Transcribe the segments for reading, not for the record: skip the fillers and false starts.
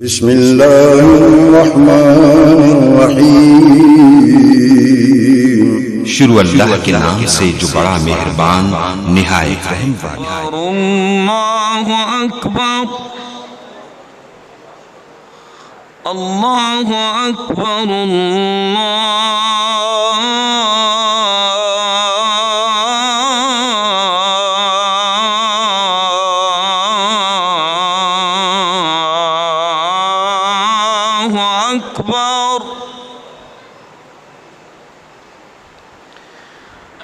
بسم الله الرحمن الرحیم शुरू अल्लाह के नाम से जो बड़ा मेहरबान निहायत रहम वाला है। अल्लाहु अकबर अल्लाहु अकबर अल्लाहु अकबर।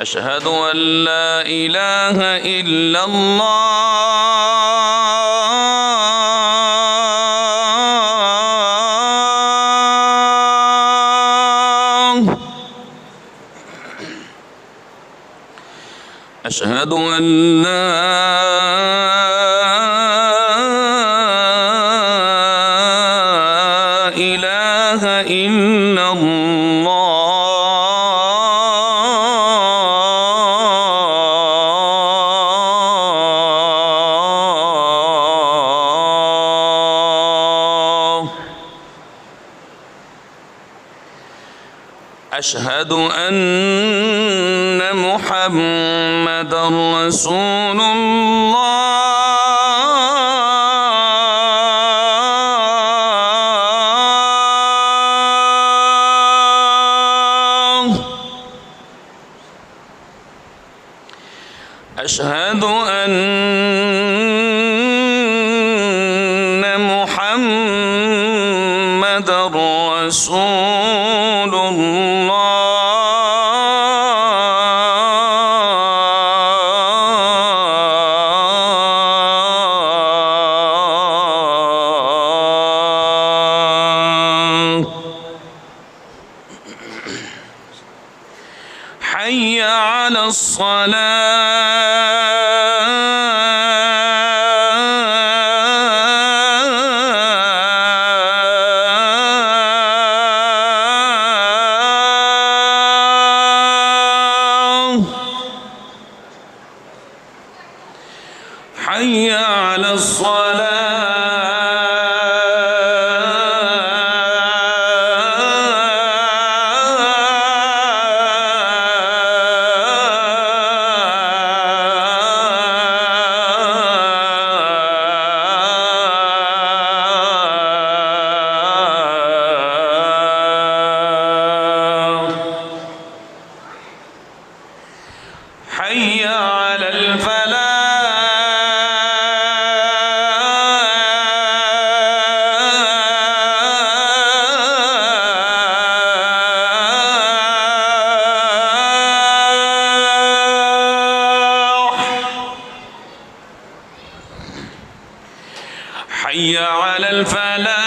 अशहदु अल्ला इलाहा इल्लल्लाह। अशहदु अल्ला इलाहा इल्लल्लाह। अशहदु अन्न मुहम्मदर रसूलुल्लाह। अशहदु अन्न मुहम्मदर रसूलुल्लाह। हय्य अला الصلاة حي على الصلاة حي على الفلاح حي على الفلاح.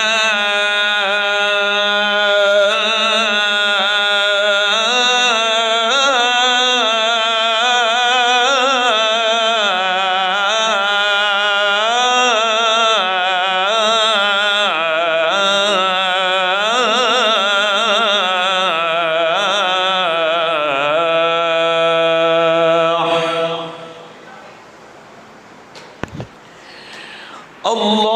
الله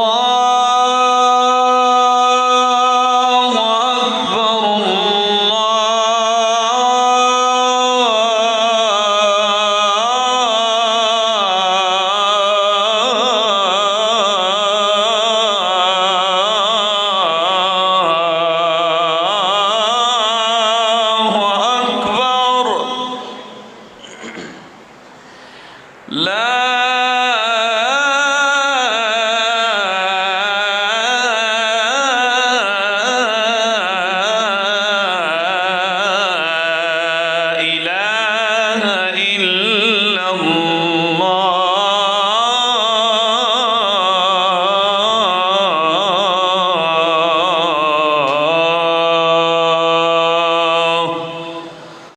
أكبر الله أكبر. لا